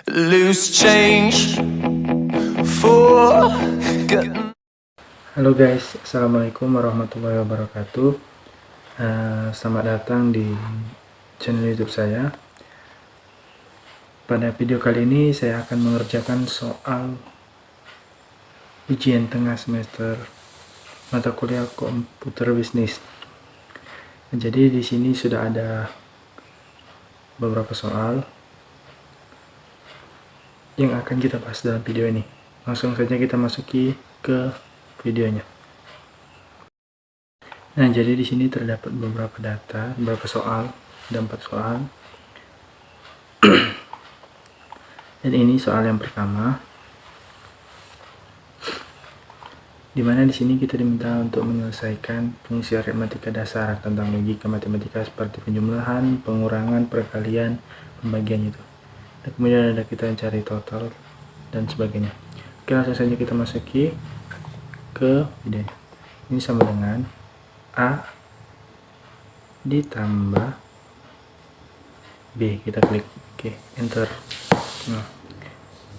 Loose change for Halo guys, assalamualaikum warahmatullahi wabarakatuh. Selamat datang di channel YouTube saya. Pada video kali ini saya akan mengerjakan soal ujian tengah semester mata kuliah komputer bisnis. Jadi di sini sudah ada beberapa soal yang akan kita bahas dalam video ini. Langsung saja kita masuki ke videonya. Nah, jadi di sini terdapat beberapa data, beberapa soal, ada 4 soal. Dan ini soal yang pertama, dimana di sini kita diminta untuk menyelesaikan fungsi aritmatika dasar tentang logika matematika seperti penjumlahan, pengurangan, perkalian, pembagian itu. Dan kemudian ada kita cari total dan sebagainya. Oke, langsung saja kita masuki ke videonya. Ini sama dengan A ditambah B. Kita klik oke, enter. Nah,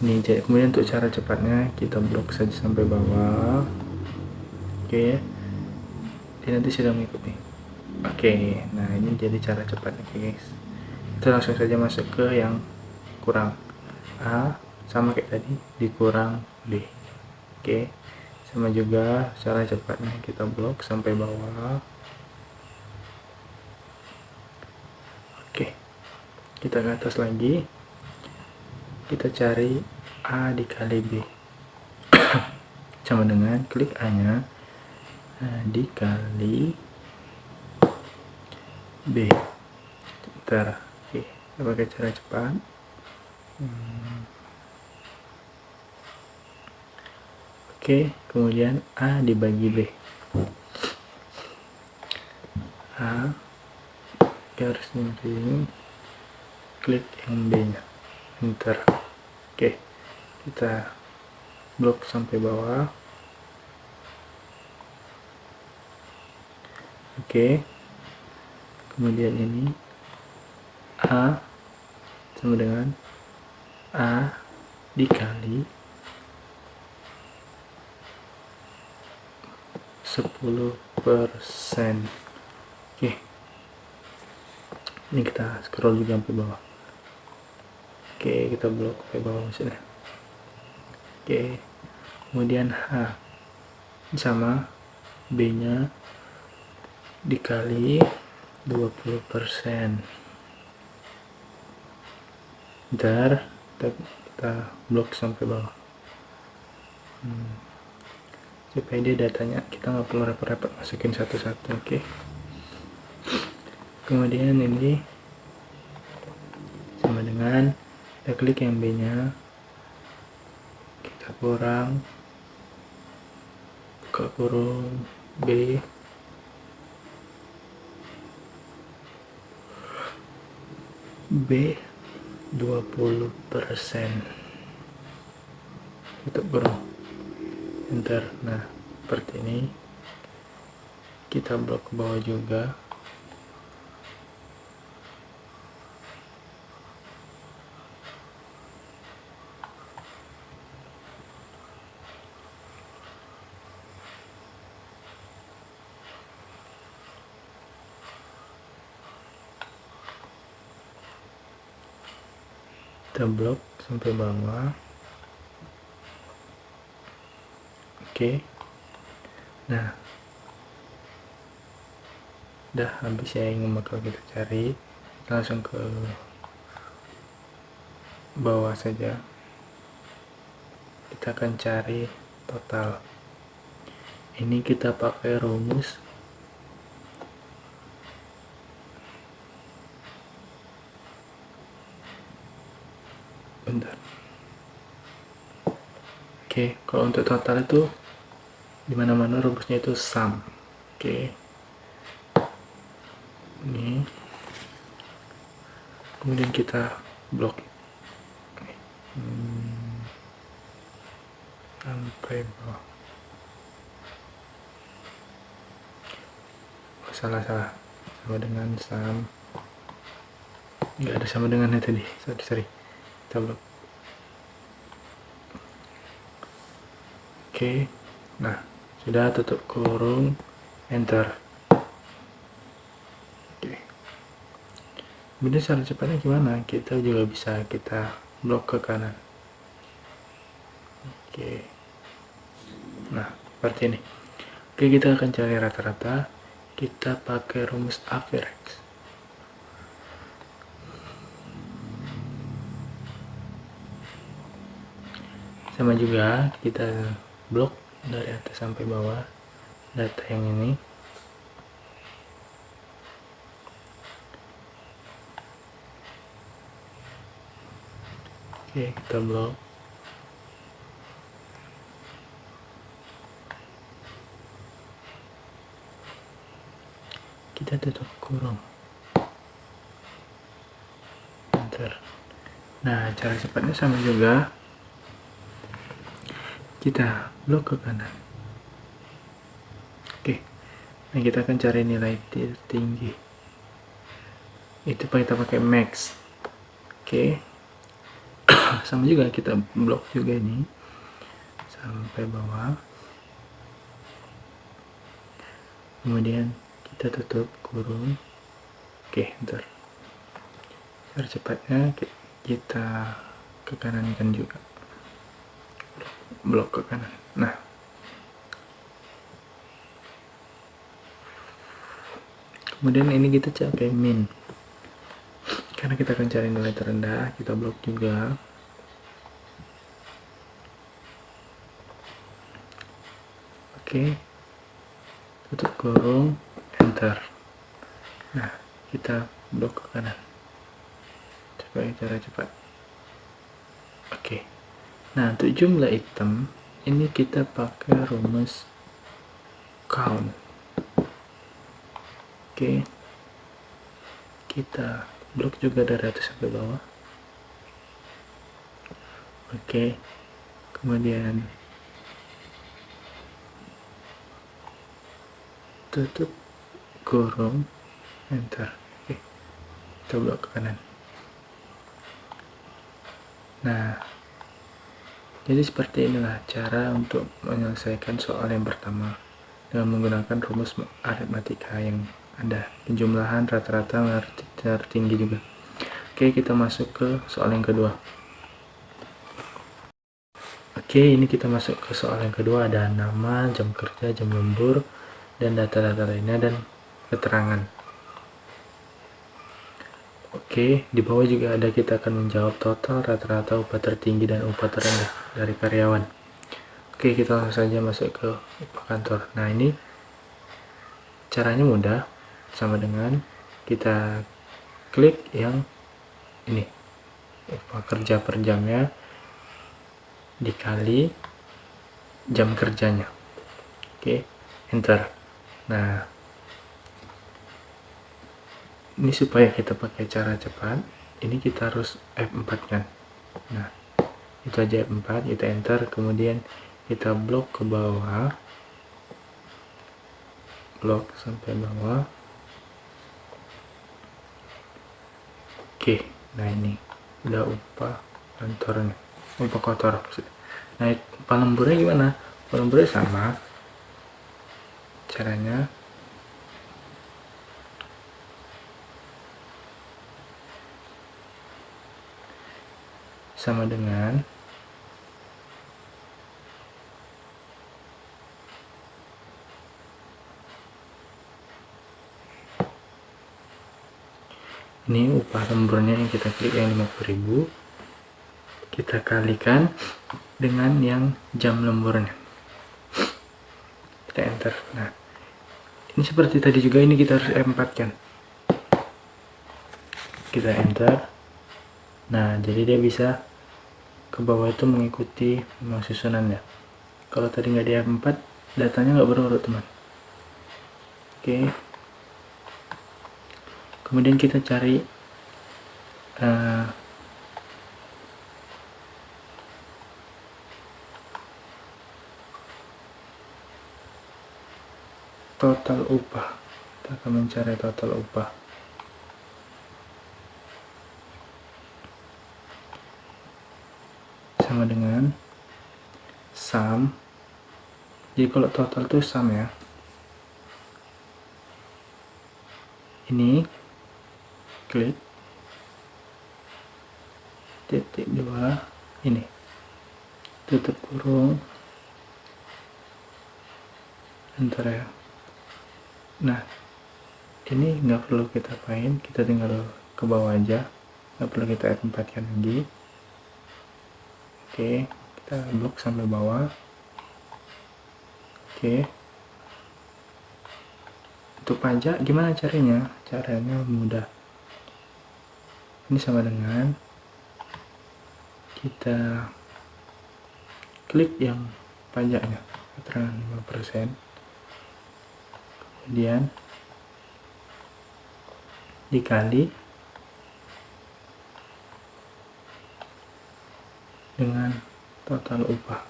ini jadi kemudian untuk cara cepatnya kita blok saja sampai bawah. Oke, dia nanti sudah mengikuti. Oke, nah ini jadi cara cepatnya guys. Kita langsung saja masuk ke yang kurang. A sama kayak tadi dikurang B. Oke, sama juga cara cepatnya kita blok sampai bawah. Oke, kita ke atas lagi, kita cari A dikali B sama dengan klik A nya dikali B. Bentar, oke, kita pakai cara cepat. Oke, kemudian A dibagi B. A garis miring, klik yang B nya, enter. Oke, kita blok sampai bawah. Oke, kemudian ini A sama dengan A dikali 10%. Oke, ini kita scroll juga sampai bawah. Oke, kita blok sampai bawah maksudnya. Oke, kemudian H sama B nya dikali 20%. Bentar, kita blok sampai bawah supaya dia datanya kita nggak perlu repot-repot masukin satu-satu. Oke, kemudian ini sama dengan kita klik yang B nya, kita kurang, buka kurung B B 20%, tutup kurung, enter. Nah, seperti ini. Kita blok ke bawah juga. Kita blok sampai bawah. Oke, nah udah habis ya yang bakal kita cari. Kita langsung ke bawah saja, kita akan cari total. Ini kita pakai rumus bentar. Oke, kalau untuk total itu dimana-mana rumusnya itu sum. Oke, ini kemudian kita blok sampai bawah. Salah sama dengan sum, nggak ada sama dengannya tadi, sorry kita blok. Oke, nah sudah, tutup kurung, enter. Oke. Kemudian cara cepatnya gimana? Kita juga bisa kita blok ke kanan. Oke, nah seperti ini. Oke, kita akan cari rata-rata. Kita pakai rumus Average. Sama juga kita blok dari atas sampai bawah data yang ini. Oke, kita blok. Kita tutup kurung, enter. Nah, cara cepatnya sama juga, kita blok ke kanan. Oke, nah kita akan cari nilai tertinggi, itu kita pakai max. Oke, sama juga kita blok juga ini sampai bawah, kemudian kita tutup kurung. Oke, enter. Cara cepatnya kita ke kanan kan juga, blok ke kanan. Nah, kemudian ini kita capai min, karena kita akan cari nilai terendah. Kita blok juga. Oke, tutup kurung, enter. Nah, kita blok ke kanan supaya cara cepat. Oke, nah untuk jumlah item ini kita pakai rumus count. Oke, kita blok juga dari atas sampai bawah. Oke, kemudian tutup kurung, enter. Oke, kita blok ke kanan. Nah, jadi seperti inilah cara untuk menyelesaikan soal yang pertama dengan menggunakan rumus aritmatika yang ada penjumlahan, rata-rata, tertinggi juga. Oke, kita masuk ke soal yang kedua. Oke, ini kita masuk ke soal yang kedua. Ada nama, jam kerja, jam lembur, dan data-data lainnya, dan keterangan. Oke, di bawah juga ada, kita akan menjawab total, rata-rata, upah tertinggi, dan upah terendah dari karyawan. Oke, kita langsung saja masuk ke upah kantor. Nah, ini caranya mudah, sama dengan kita klik yang ini, upah kerja per jamnya dikali jam kerjanya. Oke, enter. Nah, ini supaya kita pakai cara cepat, ini kita harus F4 kan. Nah, itu aja F4, kita enter, kemudian kita blok ke bawah, blok sampai bawah. Oke, nah ini udah upah kantornya, upah kotor. Nah, upah lemburnya gimana? Upah lemburnya sama caranya. Sama dengan ini upah lemburnya yang kita klik yang 50.000, kita kalikan dengan yang jam lemburnya, kita enter. Nah, ini seperti tadi juga, ini kita harus F4 kan, kita enter. Nah, jadi dia bisa ke bawah itu mengikuti memang susunannya. Kalau tadi nggak di F4, datanya nggak berurut, teman. Oke, kemudian kita cari total upah. Kita akan mencari total upah. Sama dengan sum Jadi kalau total itu sum ya. Ini klik titik 2 ini tutup kurung enter ya. Nah ini nggak perlu kita apain, kita tinggal ke bawah aja, nggak perlu kita F4 kan lagi. Oke, kita blok sampai bawah. Oke, untuk pajak gimana caranya? Caranya mudah. Ini sama dengan kita klik yang pajaknya keterangan 5%, kemudian dikali dengan total upah.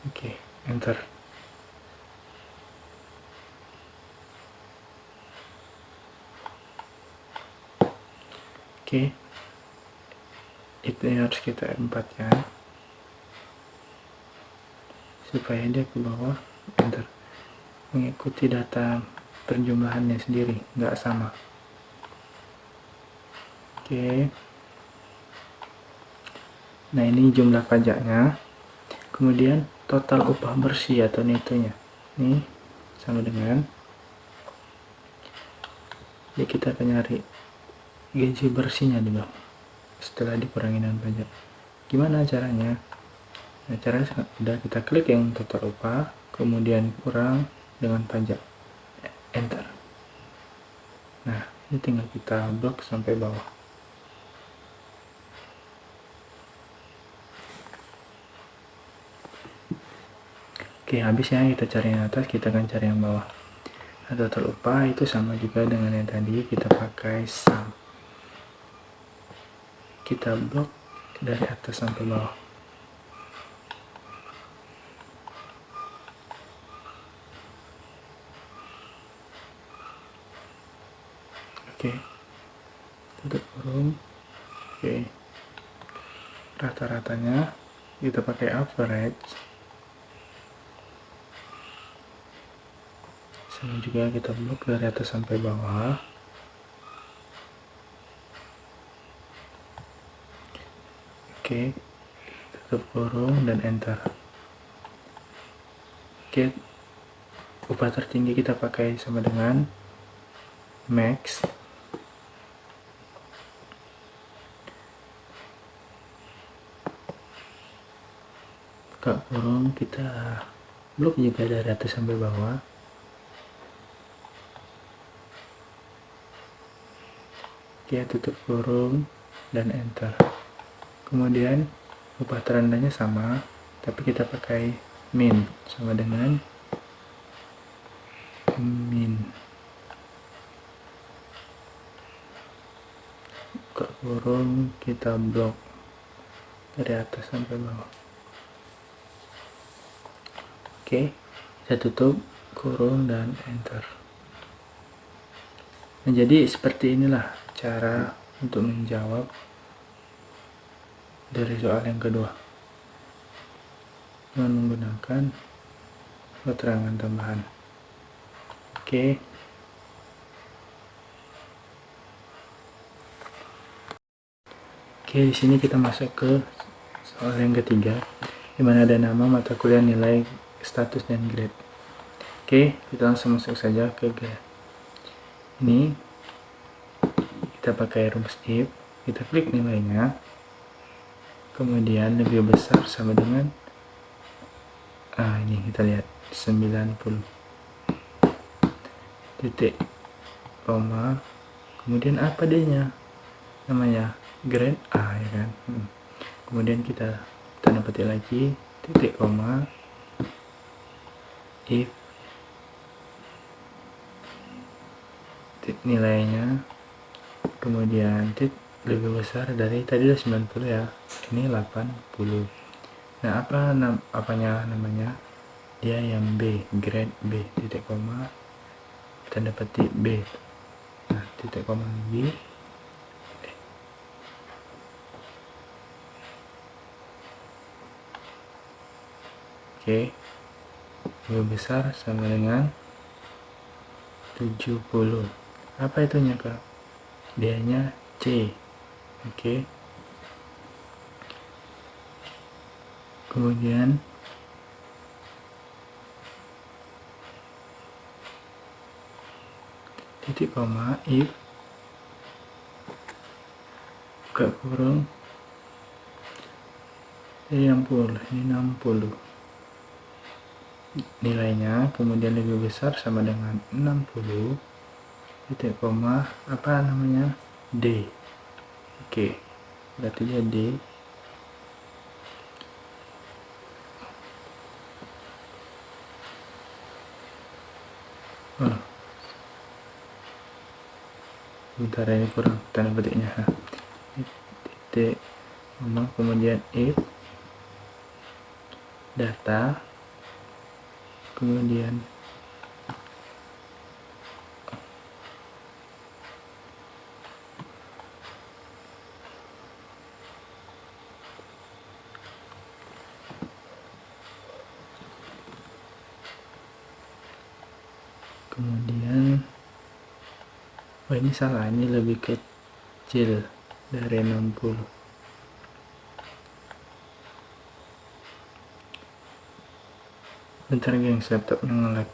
Oke, enter. Oke, itu yang harus kita empatkan supaya dia ke bawah. Enter. Mengikuti data perjumlahannya sendiri, nggak sama. Oke, nah ini jumlah pajaknya, kemudian total upah bersih atau netonya ini sama dengan, ya kita akan nyari gaji bersihnya dulu setelah dikurangi dengan pajak. Gimana caranya? Nah caranya sangat mudah, kita klik yang total upah, kemudian kurang dengan pajak, enter. Nah ini tinggal kita blok sampai bawah. Oke, habis ya kita cari yang atas, kita akan cari yang bawah. Nah, total upah itu sama juga dengan yang tadi, kita pakai sum. Kita blok dari atas sampai bawah. Oke, tutup kurung. Oke, rata-ratanya kita pakai average, sama juga kita blok dari atas sampai bawah. Oke, tutup kurung dan enter. Oke, upah tertinggi kita pakai sama dengan max. Buka kurung, kita blok juga dari atas sampai bawah. Oke, tutup kurung dan enter. Kemudian upah terendahnya sama, tapi kita pakai min, sama dengan min. Buka kurung, kita blok dari atas sampai bawah. Oke, kita tutup kurung dan enter. Nah, jadi seperti inilah cara untuk menjawab dari soal yang kedua dengan menggunakan keterangan tambahan. Oke. Oke, di sini kita masuk ke soal yang ketiga, di mana ada nama, mata kuliah, nilai, status, dan grade. Oke, kita langsung masuk saja ke grade. Ini kita pakai rumus if, kita klik nilainya, kemudian lebih besar sama dengan ini kita lihat 90 titik koma, kemudian apa D-nya, namanya grade A ya kan. Kemudian kita tanda petik lagi titik koma, if nilainya, kemudian lebih besar dari tadi udah 90 ya, ini 80. Nah apanya namanya, dia yang B, grade B, titik koma, tanda petik B, nah titik koma lagi, oke. lebih besar sama dengan 70. Apa itunya Kak? D-nya C. Oke. Kemudian titik koma if buka kurung ini 60, ini 60 nilainya, kemudian lebih besar sama dengan 60 titik koma apa namanya, D. Oke, berarti dia D. Bentar, ini kurang tanda petiknya. Titik koma kemudian if data, kemudian oh ini salah, ini lebih kecil dari 60. Bentar gengs, laptopnya nge-lag.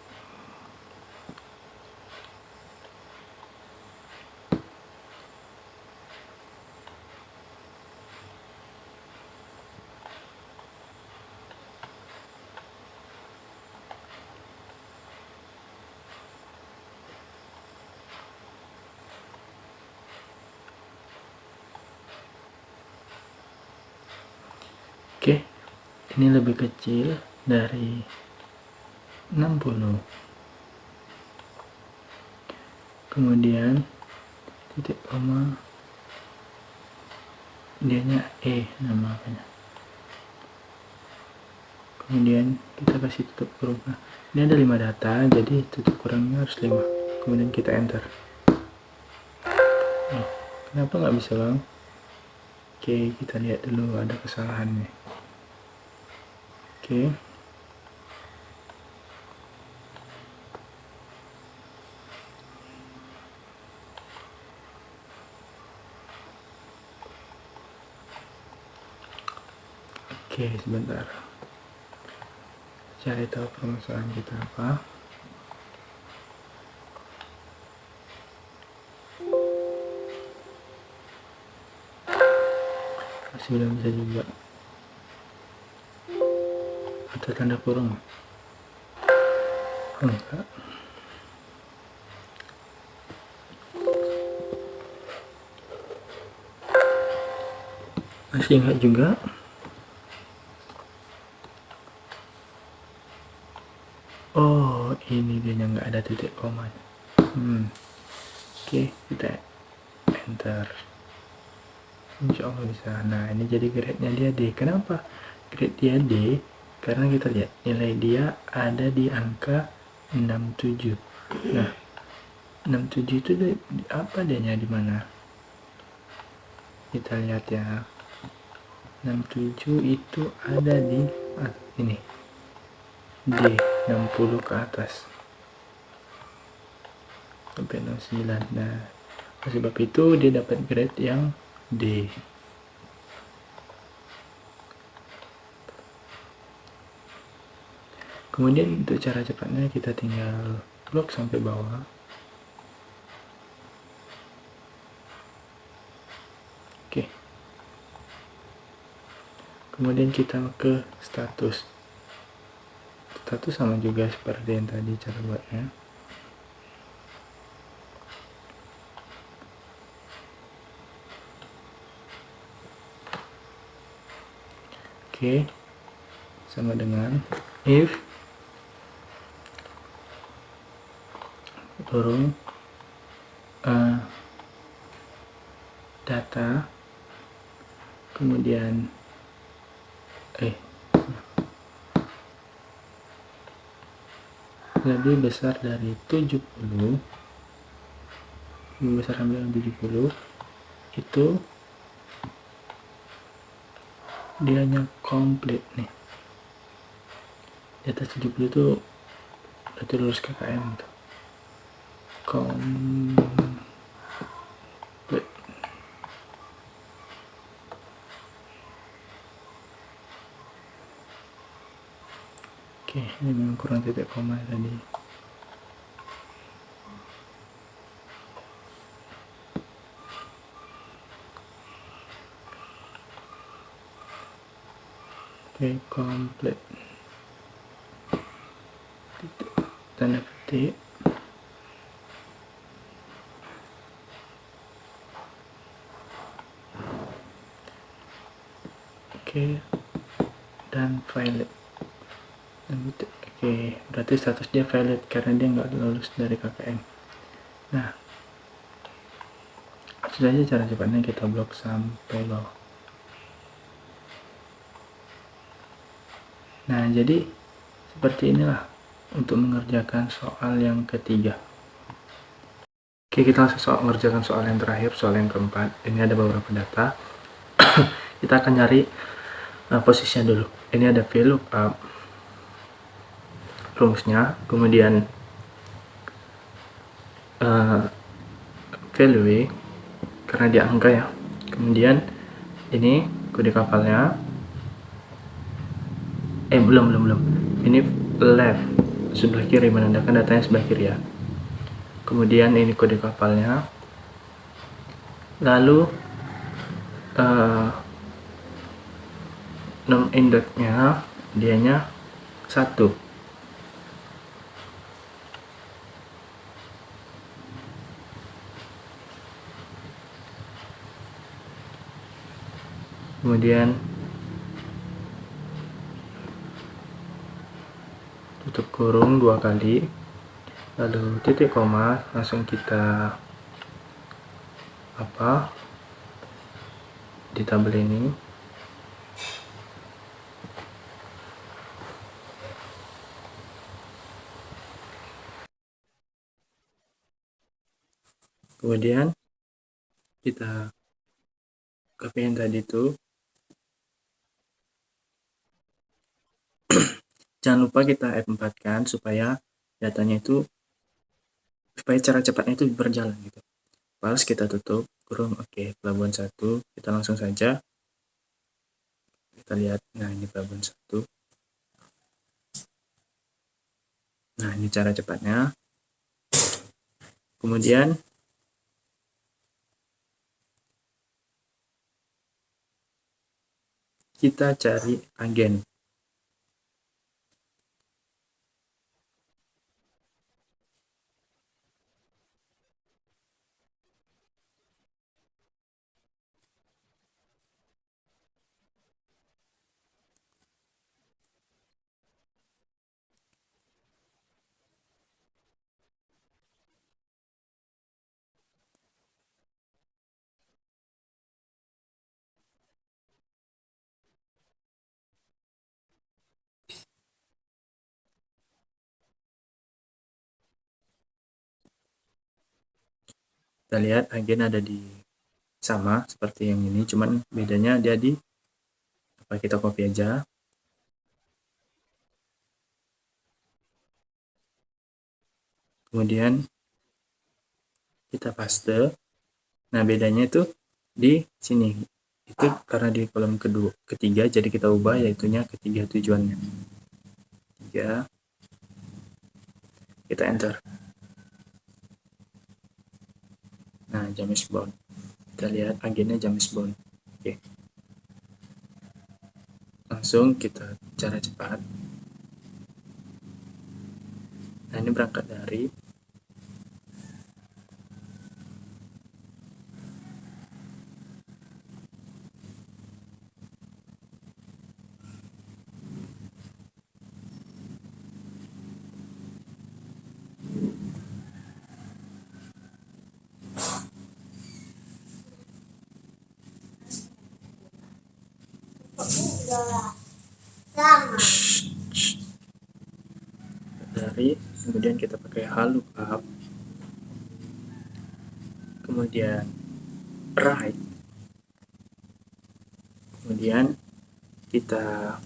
Oke, ini lebih kecil dari 60. Kemudian titik koma dianya E namanya. Kemudian kita kasih tutup kurung. Nah, ini ada 5 data, jadi tutup kurangnya harus 5. Kemudian kita enter. Oh, kenapa nggak bisa bang? Oke, kita lihat dulu ada kesalahannya. Oke. Oke, sebentar. Cari tahu permasalahan kita apa. Masih belum bisa juga. Ada tanda kurung? Enggak. Masih enggak juga. Oh, ini dia yang nggak ada titik koma. Oke, kita enter. Insya Allah bisa. Nah, ini jadi grade-nya dia D. Kenapa grade dia D? Karena kita lihat nilai dia ada di angka 67. Nah, 67 itu apa dia-nya di mana? Kita lihat ya. 67 itu ada di ini. D 60 ke atas sampai 69. Nah, sebab itu dia dapat grade yang D. Kemudian untuk cara cepatnya kita tinggal blok sampai bawah. Oke. Kemudian kita ke status. Status sama juga seperti yang tadi cara buatnya. Oke. Sama dengan if kurung data, kemudian lebih besar dari 70, lebih besar sampai 70, itu dianya komplit nih. Di atas 70 itu berarti lulus KKN gitu. Komplit. Oke, ini memang kurang titik koma tadi. Oke, komplit. Titik, tanda petik. Oke, dan valid. Oke, berarti status dia valid karena dia nggak lulus dari KKN. Nah, sudah aja cara cepatnya kita blok sampai bawah. Nah, jadi seperti inilah untuk mengerjakan soal yang ketiga. Oke, kita langsung mengerjakan soal yang terakhir, soal yang keempat. Ini ada beberapa data. Kita akan nyari posisinya dulu. Ini ada VLOOKUP, rumusnya, kemudian value karena dia angka ya, kemudian ini kode kapalnya, belum, ini left, sebelah kiri, menandakan datanya sebelah kiri ya. Kemudian ini kode kapalnya, lalu nom indeknya dianya 1. Kemudian tutup kurung 2 kali, lalu titik koma, langsung kita di tabel ini. Kemudian kita copy yang tadi itu. Jangan lupa kita F4 kan supaya datanya itu, supaya cara cepatnya itu berjalan gitu. Fals kita tutup kurung. Oke, pelabuhan 1 kita langsung saja kita lihat. Nah, ini pelabuhan 1. Nah, ini cara cepatnya. Kemudian kita cari agen. Kita lihat agen ada di sama seperti yang ini, cuman bedanya dia di kita copy aja. Kemudian kita paste. Nah, bedanya itu di sini. Itu karena di kolom ketiga, jadi kita ubah yaitunya ketiga tujuannya. 3. Kita enter. Nah, James Bond. Kita lihat agennya James Bond. Oke. Langsung kita cara cepat. Nah, ini berangkat dari kemudian kita pakai lookup, kemudian right, kemudian kita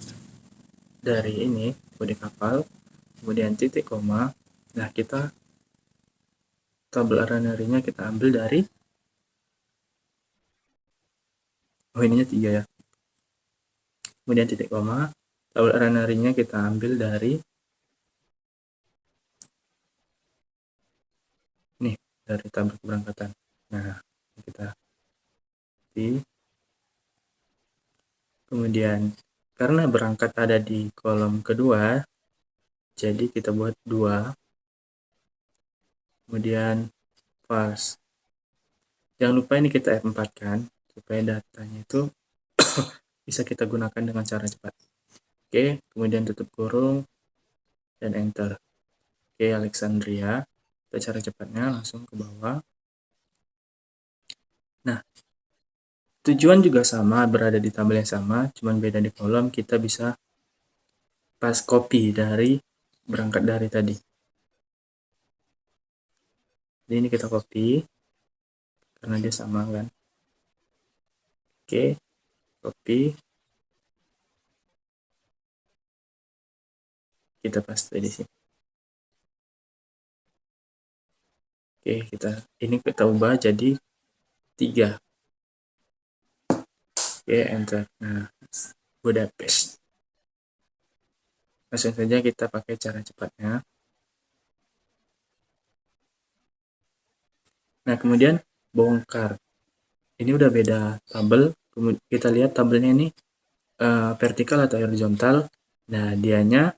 dari ini kode kapal, kemudian titik koma, Nah, kita tabel runner-nya kita ambil dari ininya 3 ya. Kemudian titik koma, tabel runner-nya kita ambil dari nih, dari tabel keberangkatan. Nah, kita di kemudian karena berangkat ada di kolom kedua, jadi kita buat 2, kemudian false. Jangan lupa ini kita F4 kan, supaya datanya itu bisa kita gunakan dengan cara cepat. Oke, kemudian tutup kurung dan enter. Oke, Alexandria. Kita cara cepatnya langsung ke bawah. Nah, tujuan juga sama, berada di tabel yang sama, cuman beda di kolom. Kita bisa pas copy dari berangkat dari tadi. Jadi ini kita copy karena dia sama kan. Oke, copy. Kita paste di sini. Oke, ini kita ubah jadi 3. Oke, enter. Nah, Budapest. Langsung saja kita pakai cara cepatnya. Nah, kemudian bongkar. Ini udah beda tabel. Kita lihat tabelnya ini vertikal atau horizontal. Nah, dianya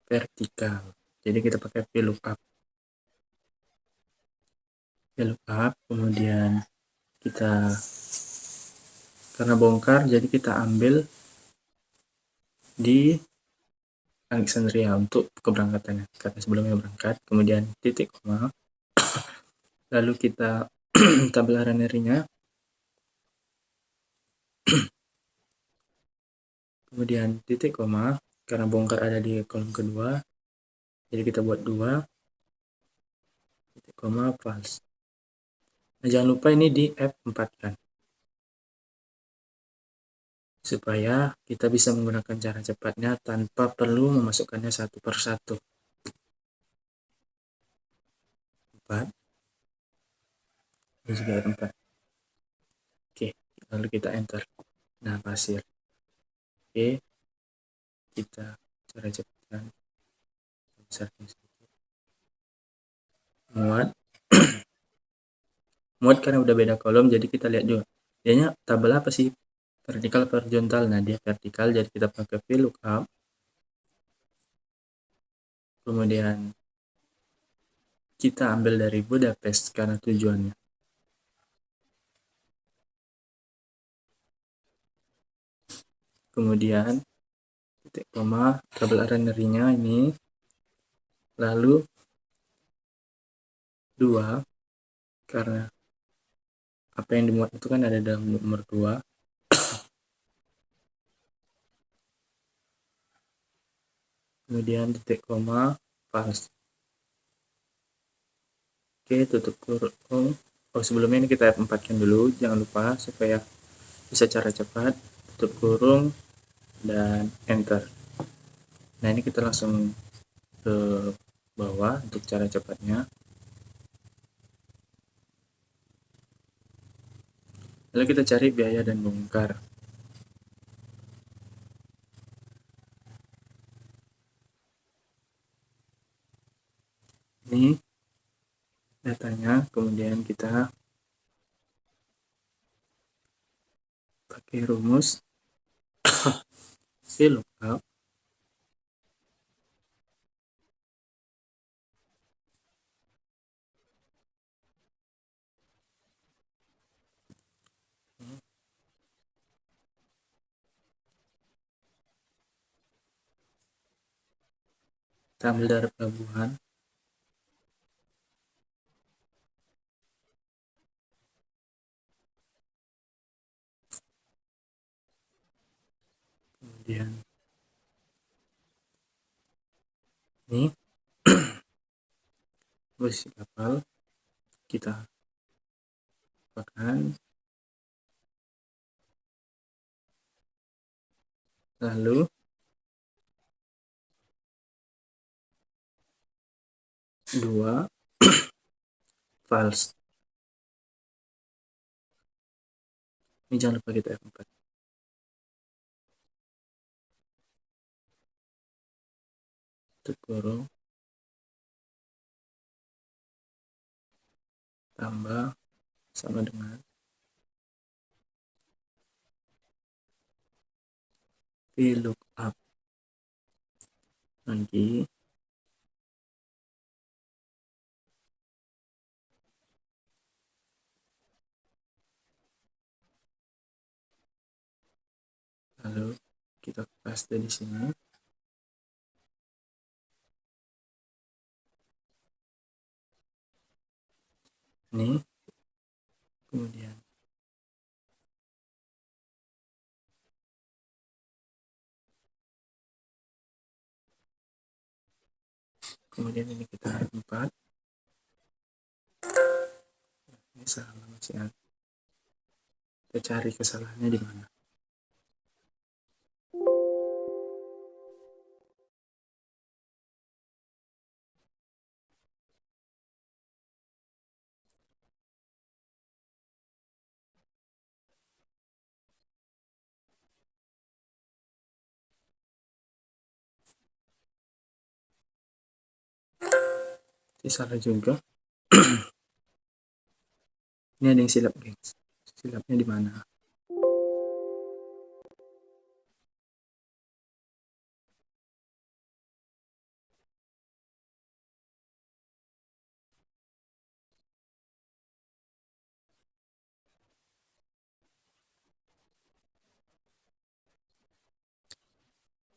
vertikal. Jadi kita pakai VLOOKUP. VLOOKUP, kemudian kita karena bongkar, jadi kita ambil di Alexandria untuk keberangkatannya. Kata sebelumnya berangkat, kemudian titik koma, lalu kita tabel runner-nya, kemudian titik koma, karena bongkar ada di kolom kedua, jadi kita buat 2, titik koma, false. Nah, jangan lupa ini di F4 kan, supaya kita bisa menggunakan cara cepatnya tanpa perlu memasukkannya satu per satu. 4, ini juga F4. Oke, lalu kita enter. Nah, pasir. Oke, kita cara cepatkan besarkan sedikit. Muat. Muat karena udah beda kolom, jadi kita lihat juga. Dianya tabel apa sih? Vertikal atau horizontal? Nah, dia vertikal, jadi kita pakai VLOOKUP. Kemudian kita ambil dari Budapest karena tujuannya. Kemudian titik koma, tabel runner-nya ini, lalu 2, karena apa yang dimuat itu kan ada dalam nomor 2. Kemudian titik koma, false. Oke, tutup kurung. Oh, sebelumnya ini kita F4 kan dulu, jangan lupa supaya bisa cara cepat. Tutup kurung dan enter. Nah, ini kita langsung ke bawah untuk cara cepatnya. Lalu kita cari biaya dan bongkar. Ini datanya, kemudian kita pakai rumus VLOOKUP. Kita ambil dari pelabuhan. Kemudian ini posisi kapal kita pakai, lalu 2 false. Ini jangan lupa kita F4. Tutup kurung, tambah sama dengan VLOOKUP lagi lalu kita paste di sini. Ini kemudian ini kita F4. Ini salah masih ada. Kita cari kesalahannya di mana. Ini salah juga. Ini ada yang silap, guys. Silapnya di mana?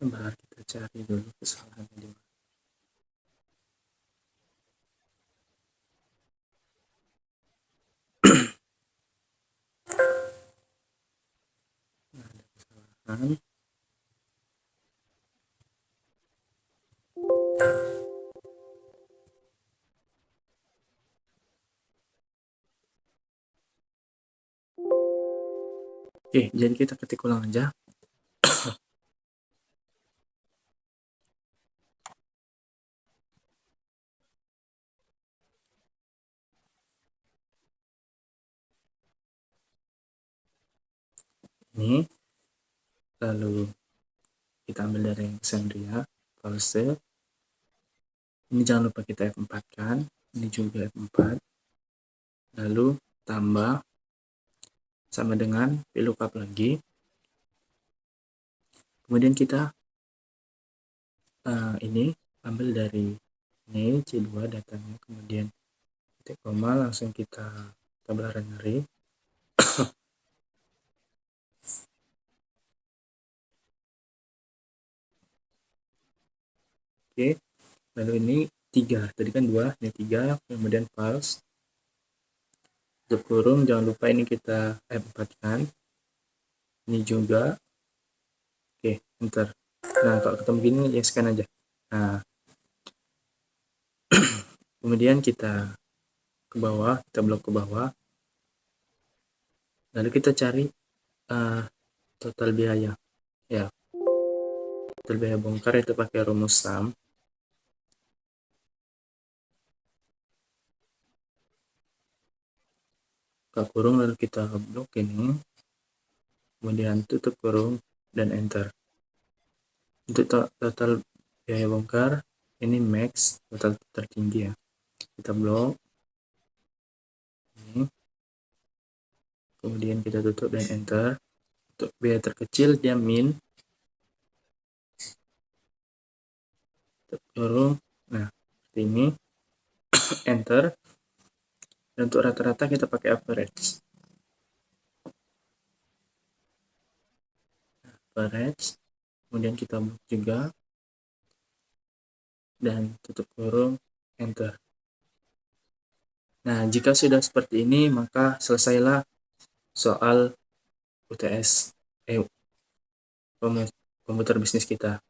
Sebentar, kita cari dulu kesalahannya di mana. Nah, ada kesalahan. Oke, jadi kita ketik ulang aja. Ini lalu kita ambil dari Alexandria false. Ini jangan lupa kita F4 kan, ini juga F4, lalu tambah sama dengan VLOOKUP lagi. Kemudian kita ini ambil dari ini C2 datanya, kemudian titik koma, langsung kita tabel array. Oke, lalu ini 3, tadi kan 2, ini 3, kemudian false, tutup kurung, jangan lupa ini kita F4 kan, ini juga. Oke, enter. Nah, kalau ketemu gini ya scan aja. Nah, kemudian kita ke bawah, kita blok ke bawah, lalu kita cari total biaya ya, total biaya bongkar itu pakai rumus SUM. Buka kurung, lalu kita blok ini, kemudian tutup kurung dan enter. Untuk total biaya bongkar ini max, total tertinggi ya, kita blok ini, kemudian kita tutup dan enter. Untuk biaya terkecil dia min, tutup kurung, nah seperti ini. Enter. Dan untuk rata-rata kita pakai average. Kemudian kita blok juga dan tutup kurung, enter. Nah, jika sudah seperti ini, maka selesailah soal UTS komputer bisnis kita.